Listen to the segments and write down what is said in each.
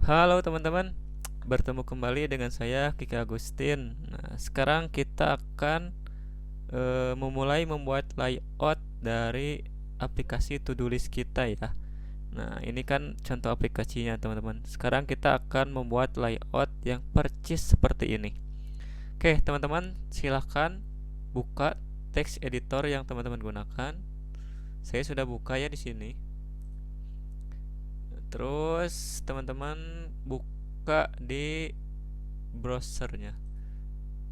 Halo teman-teman, bertemu kembali dengan saya Kiki Agustin. Nah, sekarang kita akan memulai membuat layout dari aplikasi to-do list kita ya. Nah, ini kan contoh aplikasinya teman-teman. Sekarang kita akan membuat layout yang percis seperti ini. Oke, teman-teman, silahkan buka text editor yang teman-teman gunakan. Saya sudah buka ya di sini. Terus teman-teman buka di browsernya.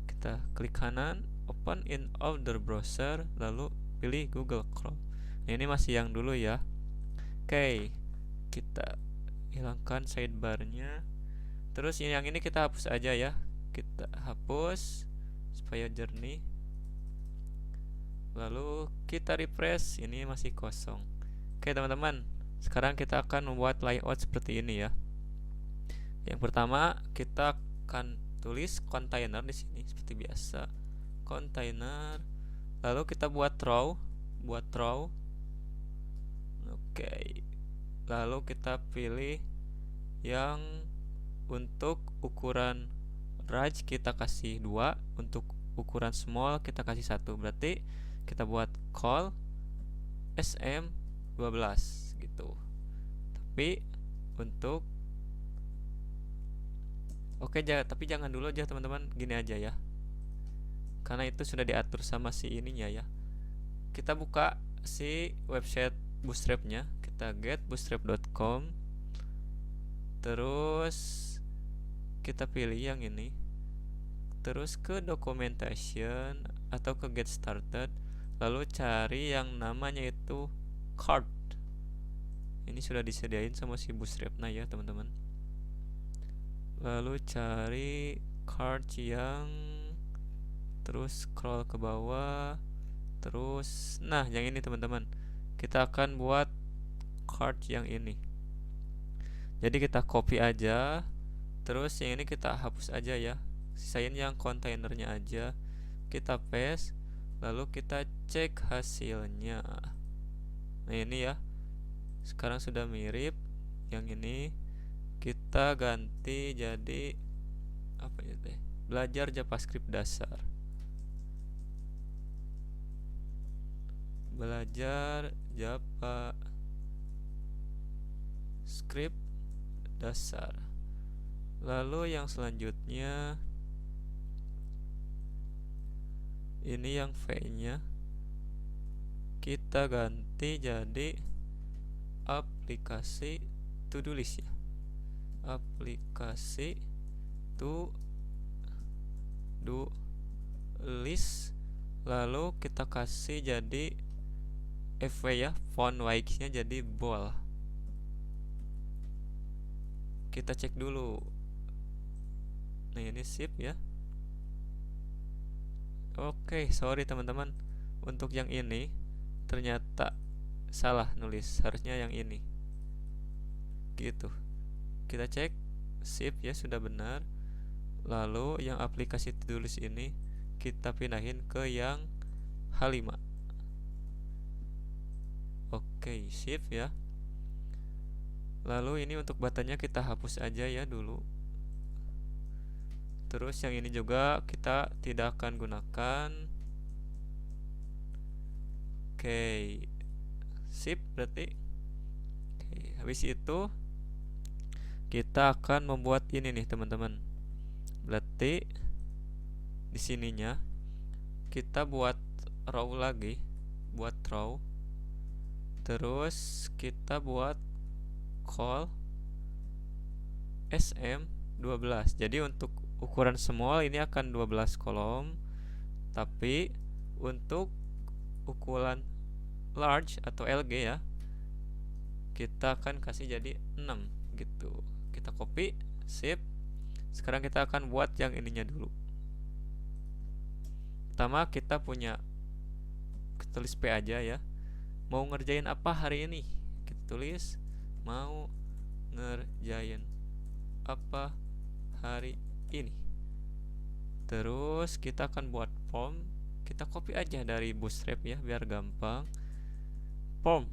Kita klik kanan, open in other browser, lalu pilih Google Chrome. Nah, ini masih yang dulu ya. Oke, kita hilangkan sidebarnya. Terus yang ini kita hapus aja ya. Kita hapus supaya jernih. Lalu kita refresh, ini masih kosong. Oke teman-teman, sekarang kita akan membuat layout seperti ini ya. Yang pertama kita akan tulis container di sini seperti biasa. Container. Lalu kita buat row. Oke. Lalu kita pilih yang untuk ukuran large kita kasih 2, untuk ukuran small kita kasih 1. Berarti kita buat call SM12 gitu. Tapi untuk tapi jangan dulu aja teman-teman, gini aja ya. Karena itu sudah diatur sama si ininya ya. Kita buka si website Bootstrap-nya, kita get bootstrap.com. Terus kita pilih yang ini. Terus ke documentation atau ke get started, lalu cari yang namanya itu card. Ini sudah disediain sama si Bootstrap-nya ya teman-teman. Lalu cari card yang, terus scroll ke bawah, terus nah yang ini teman-teman. Kita akan buat card yang ini. Jadi kita copy aja, terus yang ini kita hapus aja ya. Sisain yang kontainernya aja. Kita paste, lalu kita cek hasilnya. Nah ini ya, sekarang sudah mirip. Yang ini kita ganti jadi apa ya teh? Belajar JavaScript dasar. Belajar JavaScript dasar. Lalu yang selanjutnya ini yang V-nya kita ganti jadi aplikasi to-do list ya. Aplikasi to-do list. Lalu kita kasih jadi FW ya, font Wix-nya jadi bold. Kita cek dulu. Nah ini sip ya. Oke, sorry teman-teman. Untuk yang ini ternyata salah nulis, harusnya yang ini. Gitu. Kita cek, sip ya, sudah benar. Lalu yang aplikasi tulis ini kita pindahin ke yang H5. Oke, sip ya. Lalu ini untuk buttonnya kita hapus aja ya dulu. Terus yang ini juga kita tidak akan gunakan. Oke, sip berarti. Oke, habis itu kita akan membuat ini nih teman-teman. Berarti di sininya kita buat row lagi, buat row. Terus kita buat call SM12. Jadi untuk ukuran small ini akan 12 kolom, tapi untuk ukuran large atau LG ya, kita akan kasih jadi 6 gitu. Kita copy, sip. Sekarang kita akan buat yang ininya dulu. Pertama kita punya, kita tulis P aja ya. Mau ngerjain apa hari ini? Kita tulis mau ngerjain apa hari ini. Terus kita akan buat form. Kita copy aja dari Bootstrap ya biar gampang. Form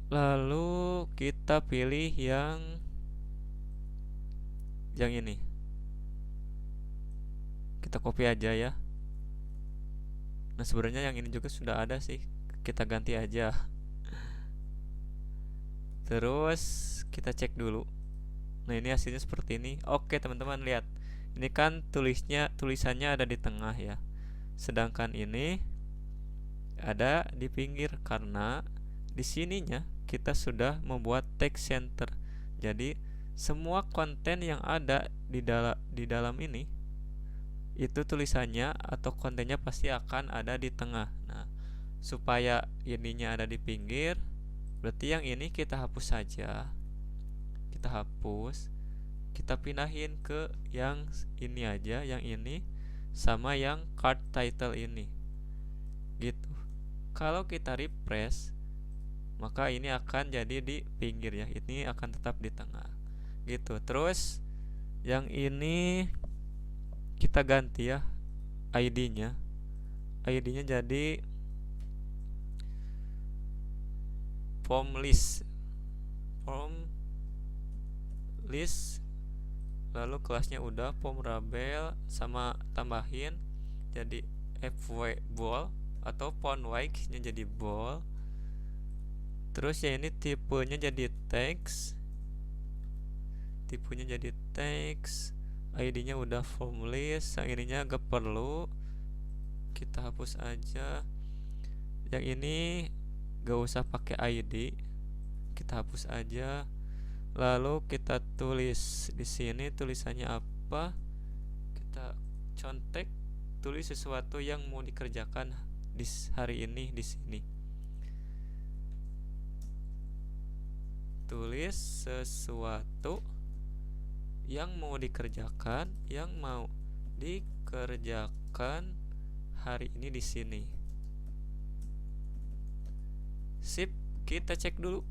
Lalu kita pilih yang ini. Kita copy aja ya. Nah, sebenarnya yang ini juga sudah ada sih. Kita ganti aja. Terus kita cek dulu. Nah, ini hasilnya seperti ini. Oke, teman-teman lihat. Ini kan tulisannya ada di tengah ya. Sedangkan ini ada di pinggir karena di sininya kita sudah membuat text center. Jadi semua konten yang ada di dalam ini itu tulisannya atau kontennya pasti akan ada di tengah. Nah, supaya ininya ada di pinggir, berarti yang ini kita hapus saja. Kita hapus, kita pindahin ke yang ini aja, yang ini sama yang card title ini. Gitu. Kalau kita refresh, maka ini akan jadi di pinggir ya. Ini akan tetap di tengah. Gitu. Terus yang ini kita ganti ya ID-nya. ID-nya jadi form list. Lalu kelasnya udah form label sama tambahin jadi FW ball atau font weight-nya jadi ball. Terus ya ini tipenya jadi text. ID-nya udah form list. Yang ininya gak perlu, kita hapus aja. Yang ini gak usah pakai ID, kita hapus aja. Lalu kita tulis di sini tulisannya apa? Kita contek, tulis sesuatu yang mau dikerjakan di hari ini di sini. Tulis sesuatu yang mau dikerjakan, hari ini di sini. Sip, kita cek dulu.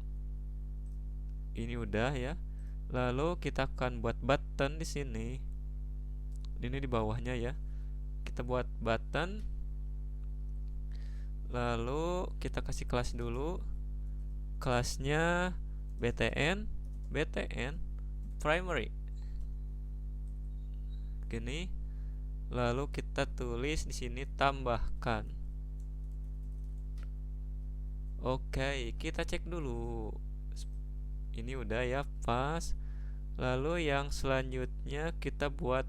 Ini udah ya. Lalu kita akan buat button di sini. Ini di bawahnya ya. Kita buat button. Lalu kita kasih kelas dulu. Kelasnya btn primary. Gini. Lalu kita tulis di sini tambahkan. Oke, kita cek dulu. Ini udah ya, pas. Lalu yang selanjutnya kita buat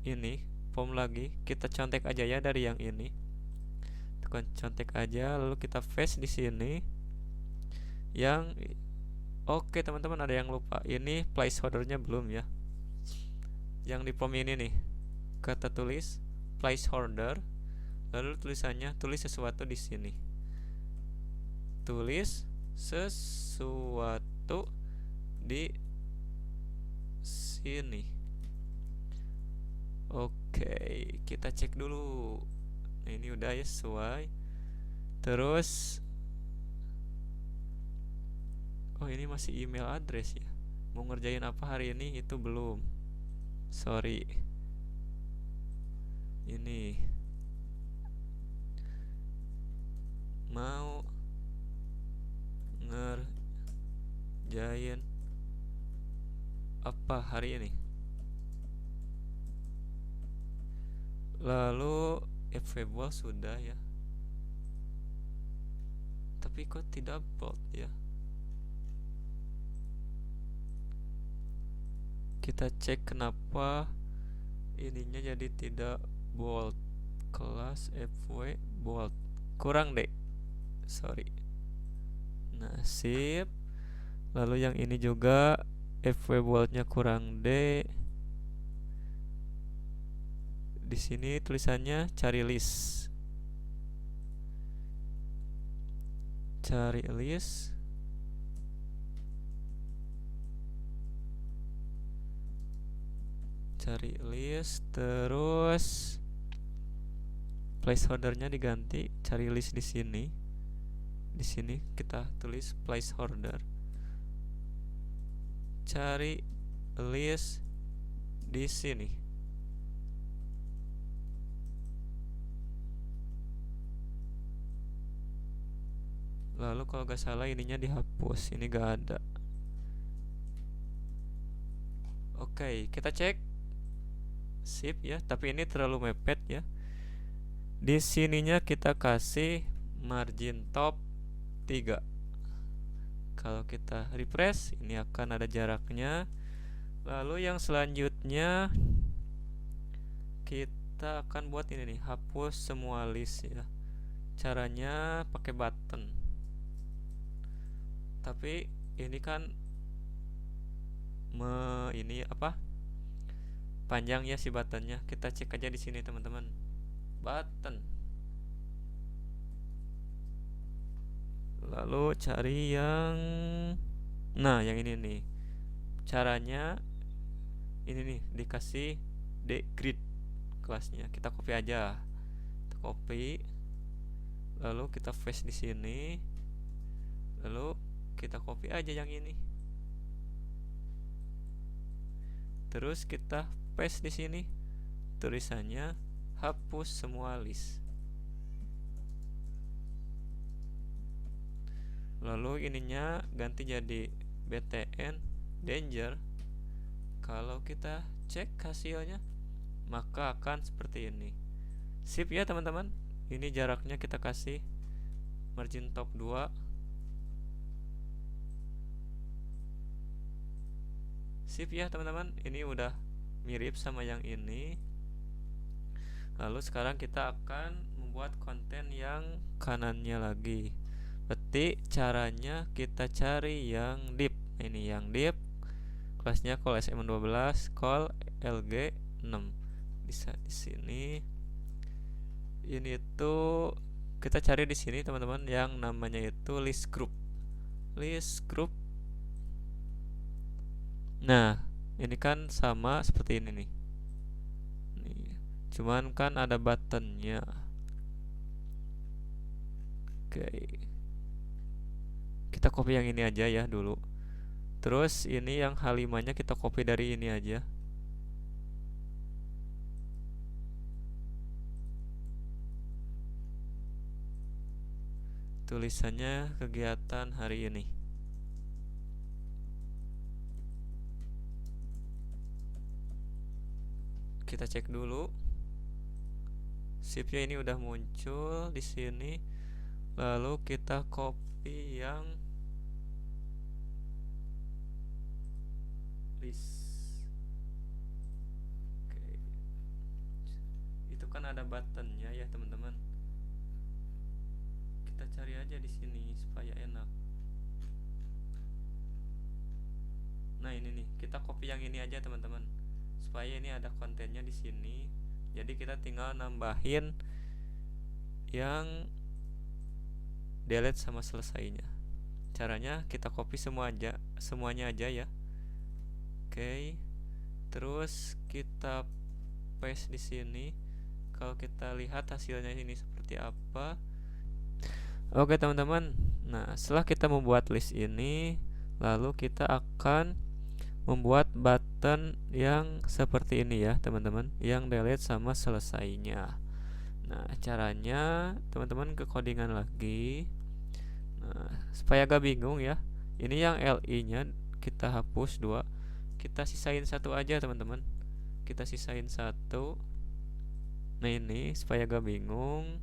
ini form lagi. Kita contek aja ya dari yang ini. Tekan contek aja, lalu kita paste di sini. Oke teman-teman, ada yang lupa. Ini placeholdernya belum ya. Yang di form ini nih, kata tulis placeholder, lalu tulisannya tulis sesuatu di sini. Tulis sesuatu di sini. Oke, kita cek dulu. Nah, ini udah ya sesuai. Terus ini masih email address ya. Mau ngerjain apa hari ini itu belum. Sorry. Ini mau ngerjain apa hari ini. Lalu FW sudah ya. Tapi kok tidak bold ya. Kita cek kenapa ininya jadi tidak bold. Kelas FW bold kurang deh, sorry. Nah, sip. Lalu yang ini juga FW boldnya kurang D. Di sini tulisannya cari list. Terus placeholdernya diganti, cari list di sini. Di sini kita tulis placeholder. Cari list di sini. Lalu kalau gak salah ininya dihapus, ini gak ada. Oke, kita cek. Sip ya, tapi ini terlalu mepet ya. Di sininya kita kasih margin top 3. Kalau kita refresh, ini akan ada jaraknya. Lalu yang selanjutnya kita akan buat ini nih, hapus semua list ya. Caranya pakai button. Tapi ini kan ini apa? Panjang ya si buttonnya. Kita cek aja di sini teman-teman. Button. Lalu cari yang yang ini nih. Caranya ini nih, dikasih grid kelasnya. Kita copy aja. Kita copy. Lalu kita paste di sini. Lalu kita copy aja yang ini. Terus kita paste di sini. Tulisannya hapus semua list. Lalu ininya ganti jadi btn danger. Kalau kita cek hasilnya, maka akan seperti ini. Sip ya teman-teman. Ini jaraknya kita kasih margin top 2. Sip ya teman-teman. Ini udah mirip sama yang ini. Lalu sekarang kita akan membuat konten yang kanannya lagi. Berarti caranya kita cari yang div. Ini yang div. Kelasnya call SM12, call LG6. Bisa di sini. Ini tuh kita cari di sini teman-teman yang namanya itu list group. List group. Nah, ini kan sama seperti ini nih. Cuman kan ada buttonnya. Oke. Kita copy yang ini aja ya dulu. Terus ini yang H5-nya kita copy dari ini aja. Tulisannya kegiatan hari ini. Kita cek dulu. Shiftnya ini udah muncul di sini. Lalu kita copy yang list. Oke. Itu kan ada buttonnya ya teman-teman. Kita cari aja di sini supaya enak. Nah ini nih, kita copy yang ini aja teman-teman, supaya ini ada kontennya di sini. Jadi kita tinggal nambahin yang delete sama selesainya. Caranya kita copy semuanya aja ya. Oke. Terus kita paste di sini. Kalau kita lihat hasilnya ini seperti apa. Oke teman-teman. Nah, setelah kita membuat list ini, lalu kita akan membuat button yang seperti ini ya teman-teman, yang delete sama selesainya. Nah, caranya teman-teman ke codingan lagi. Nah, supaya gak bingung ya, ini yang LI nya kita hapus 2, kita sisain 1 aja teman-teman. Kita sisain 1. Nah ini supaya gak bingung.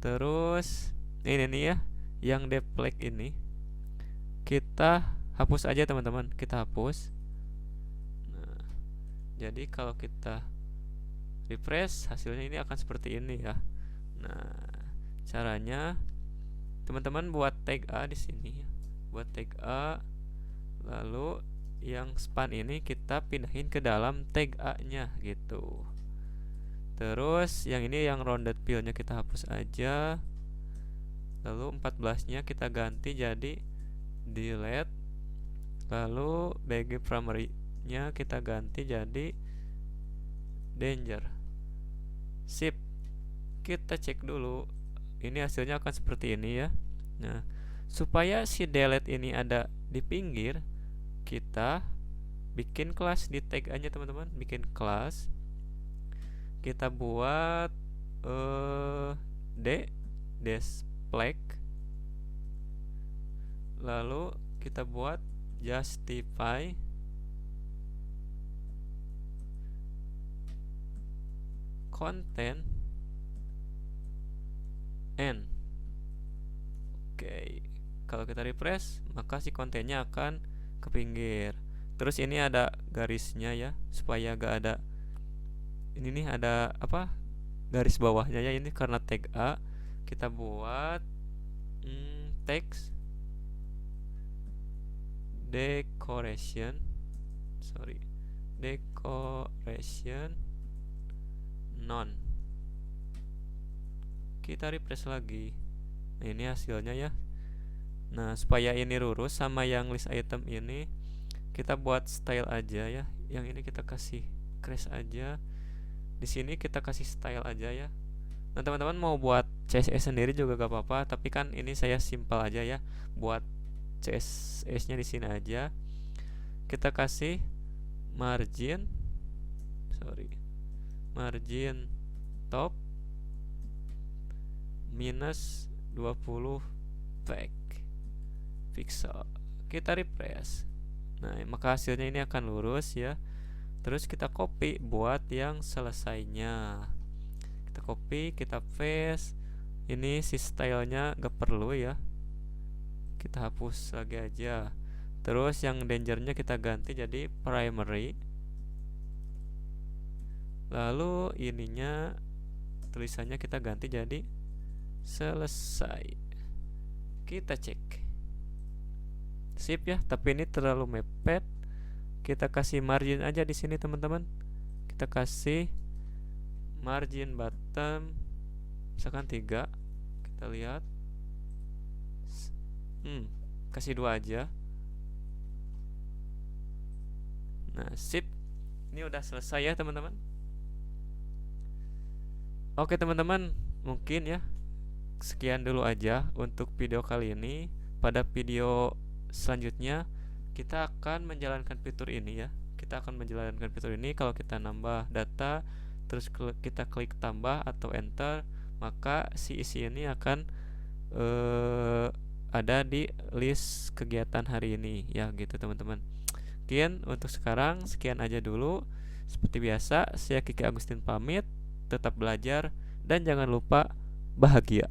Terus ini nih ya, yang deflag ini kita hapus aja teman-teman. Kita hapus. Nah, jadi kalau kita refresh, hasilnya ini akan seperti ini ya. Nah, caranya teman-teman buat tag A di sini ya. Buat tag A, lalu yang span ini kita pindahin ke dalam tag A-nya gitu. Terus yang ini yang rounded fill-nya kita hapus aja. Lalu 14-nya kita ganti jadi delete. Lalu BG primary-nya kita ganti jadi danger. Sip. Kita cek dulu. Ini hasilnya akan seperti ini ya. Nah, supaya si delete ini ada di pinggir, kita bikin kelas di tag aja teman-teman. Bikin kelas. Kita buat display Lalu kita buat justify content n. Oke, kalau kita refresh maka si kontennya akan ke pinggir. Terus ini ada garisnya ya, supaya gak ada ini nih, ada apa, garis bawahnya ya. Ini karena tag A, kita buat text decoration none. Kita refresh lagi. Nah, ini hasilnya ya. Nah, supaya ini lurus sama yang list item ini, kita buat style aja ya. Yang ini kita kasih crash aja. Di sini kita kasih style aja ya. Nah, teman-teman mau buat CSS sendiri juga gak apa-apa, tapi kan ini saya simpel aja ya. Buat CSS-nya di sini aja. Kita kasih margin top minus 20 pixel. Kita refresh. Nah, maka hasilnya ini akan lurus ya. Terus kita copy buat yang selesainya. Kita copy, kita paste. Ini si stylenya gak perlu ya, kita hapus lagi aja. Terus yang dangernya kita ganti jadi primary. Lalu ininya tulisannya kita ganti jadi selesai. Kita cek. Sip ya, tapi ini terlalu mepet. Kita kasih margin aja di sini teman-teman. Kita kasih margin bottom misalkan 3. Kita lihat. Kasih 2 aja. Nah, sip. Ini udah selesai ya teman-teman. Oke teman-teman, mungkin ya sekian dulu aja untuk video kali ini. Pada video selanjutnya kita akan menjalankan fitur ini ya. Kita akan menjalankan fitur ini. Kalau kita nambah data, terus kita klik tambah atau enter, maka si isi ini akan ada di list kegiatan hari ini ya, gitu teman-teman. Mungkin untuk sekarang sekian aja dulu. Seperti biasa, saya Kiki Agustin pamit. Tetap belajar dan jangan lupa bahagia.